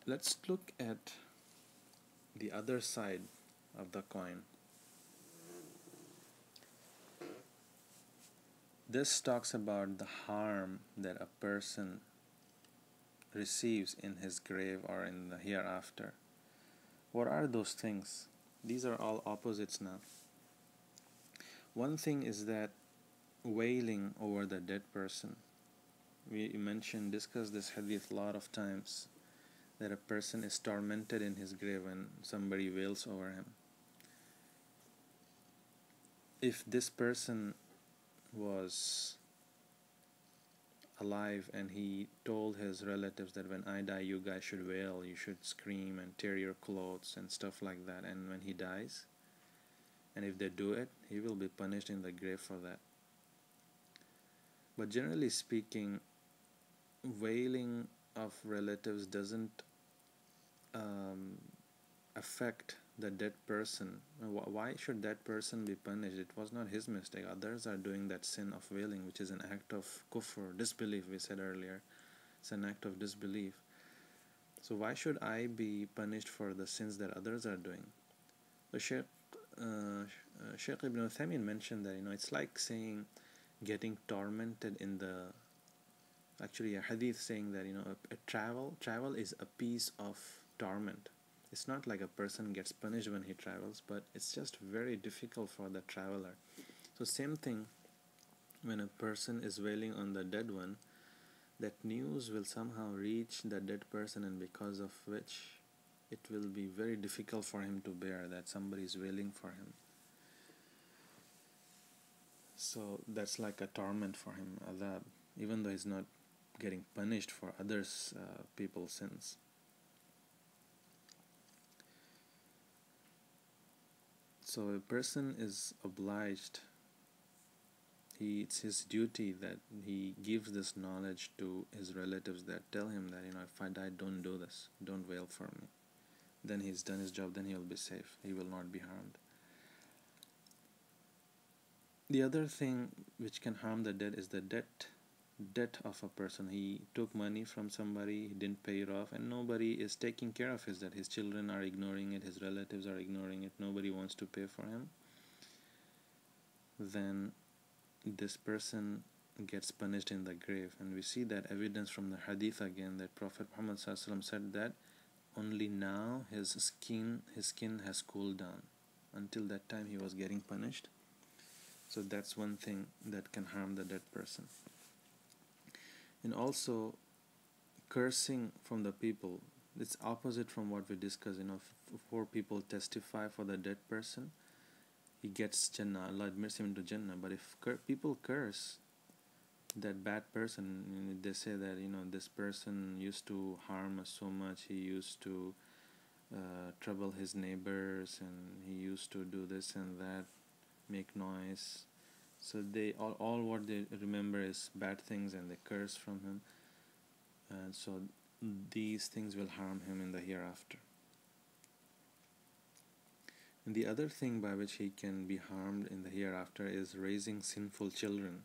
Let's look at the other side of the coin. This talks about the harm that a person receives in his grave or in the hereafter. What are those things? These are all opposites now. One thing is that wailing over the dead person. We discussed this hadith a lot of times, that a person is tormented in his grave when somebody wails over him. If this person was alive and he told his relatives that when I die you guys should wail, you should scream and tear your clothes and stuff like that, and when he dies, and if they do it, he will be punished in the grave for that. But generally speaking, wailing of relatives doesn't affect the dead person. Why should that person be punished? It was not his mistake. Others are doing that sin of wailing, which is an act of kufr, disbelief, we said earlier. It's an act of disbelief. So why should I be punished for the sins that others are doing? So Sheikh Ibn Uthaymeen mentioned that it's like saying getting tormented in the, actually a hadith saying that travel is a piece of torment. It's not like a person gets punished when he travels, but it's just very difficult for the traveler. So same thing, when a person is wailing on the dead one, that news will somehow reach the dead person, and because of which it will be very difficult for him to bear that somebody is wailing for him. So that's like a torment for him, adhab, even though he's not getting punished for others people's sins. So a person is obliged, it's his duty that he gives this knowledge to his relatives, that tell him that if I die, don't do this, don't wail for me. Then he's done his job, then he will be safe, he will not be harmed. The other thing which can harm the dead is the debt of a person. He took money from somebody, he didn't pay it off, and nobody is taking care of his debt. His children are ignoring it, his relatives are ignoring it, nobody wants to pay for him. Then this person gets punished in the grave. And we see that evidence from the hadith again, that Prophet Muhammad said that only now his skin has cooled down. Until that time he was getting punished. So that's one thing that can harm the dead person. And also cursing from the people, it's opposite from what we discussed. If 4 people testify for the dead person, he gets Jannah, Allah admits him into Jannah. But if people curse that bad person, they say that this person used to harm us so much, he used to trouble his neighbors, and he used to do this and that, make noise. So they all what they remember is bad things, and they curse from him, and so these things will harm him in the hereafter. And the other thing by which he can be harmed in the hereafter is raising sinful children.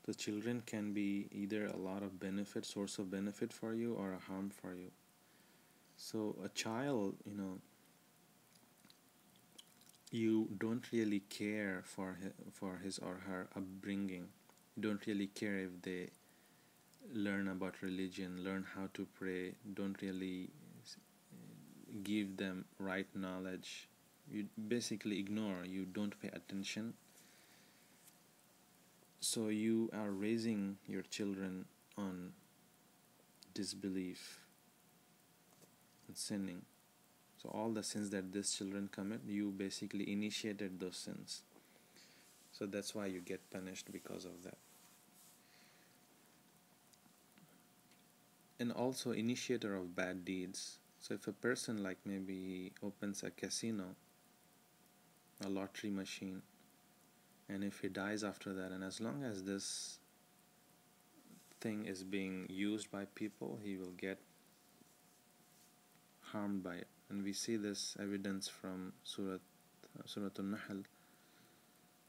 So children can be either a lot of benefit, source of benefit for you, or a harm for you. So a child, you don't really care for his or her upbringing. You don't really care if they learn about religion, learn how to pray, don't really give them right knowledge. You basically ignore, you don't pay attention. So you are raising your children on disbelief and sinning. So all the sins that these children commit, you basically initiated those sins. So that's why you get punished because of that. And also initiator of bad deeds. So if a person, like maybe he opens a casino, a lottery machine, and if he dies after that, and as long as this thing is being used by people, he will get harmed by it. And we see this evidence from Surah Al-Nahl,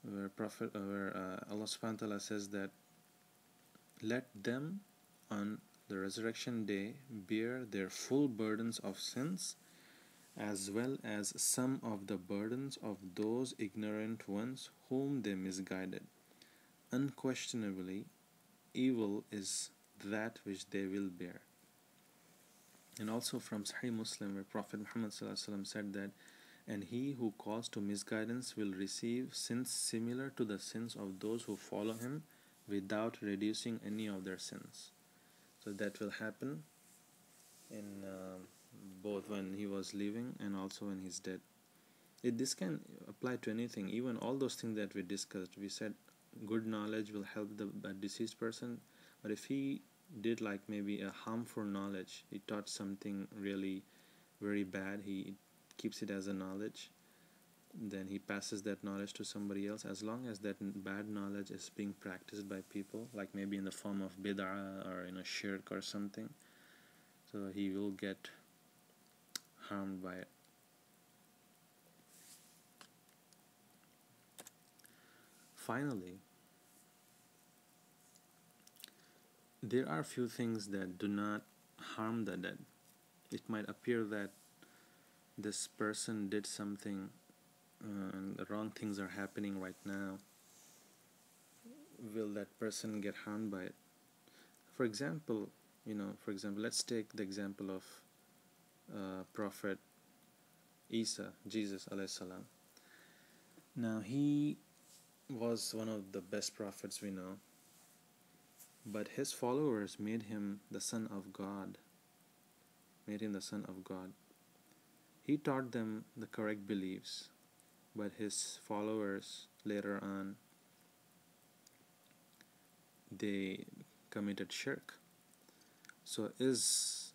where Allah subhanahu wa ta'ala says that let the resurrection day, bear their full burdens of sins, as well as some of the burdens of those ignorant ones whom they misguided. Unquestionably, evil is that which they will bear. And also from Sahih Muslim, where Prophet Muhammad said that, and he who calls to misguidance will receive sins similar to the sins of those who follow him without reducing any of their sins. So that will happen in both when he was living and also when he's dead. This can apply to anything, even all those things that we discussed. We said good knowledge will help the deceased person, but if he did like maybe a harmful knowledge, he taught something really very bad, he keeps it as a knowledge, then he passes that knowledge to somebody else. As long as that bad knowledge is being practiced by people, like maybe in the form of bid'ah or shirk or something, so he will get harmed by it. Finally, there are few things that do not harm the dead. It might appear that this person did something and the wrong things are happening right now. Will that person get harmed by it? For example, let's take the example of Prophet Isa, Jesus alayhi salam. Now he was one of the best prophets we know, but his followers made him the son of God. He taught them the correct beliefs, but his followers later on, they committed shirk. So is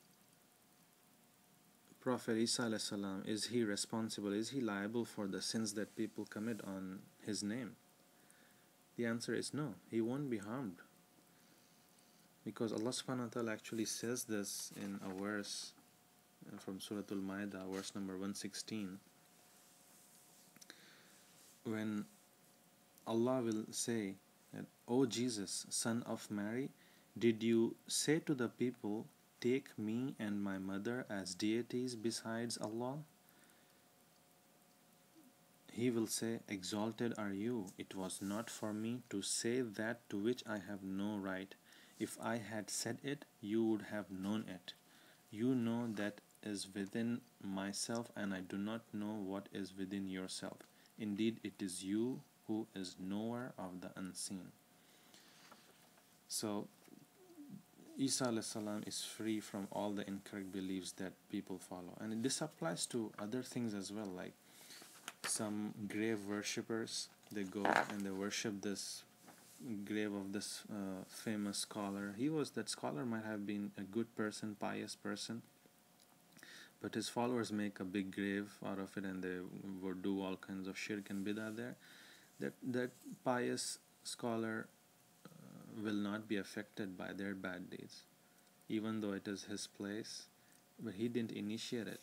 Prophet Isa alayhi salam, is he responsible? Is he liable for the sins that people commit on his name? The answer is no. He won't be harmed, because Allah subhanahu wa ta'ala actually says this in a verse from Surah Al-Ma'idah, verse number 116, when Allah will say that, O Jesus, son of Mary, did you say to the people, take me and my mother as deities besides Allah? He will say, exalted are you. It was not for me to say that to which I have no right. If I had said it, you would have known it. You know that is within myself, and I do not know what is within yourself. Indeed, it is you who is knower of the unseen. So Isa alayhi salam is free from all the incorrect beliefs that people follow. And this applies to other things as well, like some grave worshippers, they go and they worship this grave of this famous scholar. That scholar might have been a good person, pious person, but his followers make a big grave out of it and they would do all kinds of shirk and bid'ah there. That pious scholar will not be affected by their bad deeds, even though it is his place, but he didn't initiate it.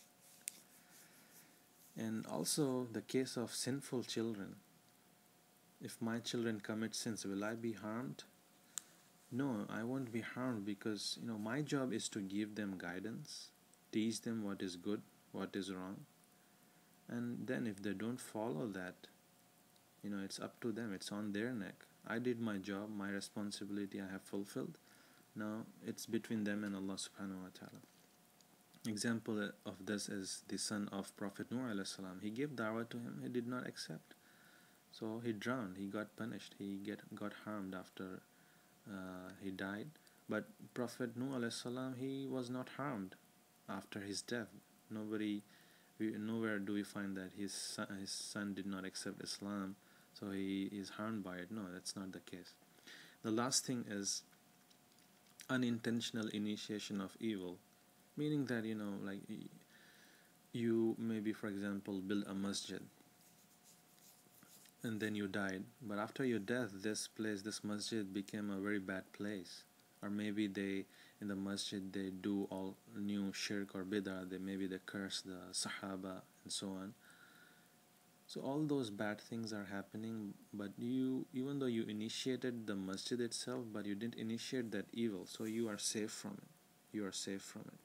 And also the case of sinful children. If my children commit sins, will I be harmed? No, I won't be harmed, because my job is to give them guidance, teach them what is good, what is wrong, and then if they don't follow that, it's up to them, it's on their neck. I did my job, my responsibility I have fulfilled. Now it's between them and Allah subhanahu wa ta'ala. Example of this is the son of Prophet Nuh alayhi salam. He gave da'wah to him, he did not accept, so he drowned, he got punished, he got harmed after he died. But Prophet Nuh alayhi salam, he was not harmed after his death. Nowhere do we find that his son did not accept Islam, so he is harmed by it. No, that's not the case. The last thing is unintentional initiation of evil, meaning that like you maybe, for example, build a masjid and then you died, but after your death this masjid became a very bad place. Or maybe in the masjid they do all new shirk or bid'ah, maybe they curse the Sahaba and so on. So all those bad things are happening, but even though you initiated the masjid itself, but you didn't initiate that evil, so you are safe from it. you are safe from it.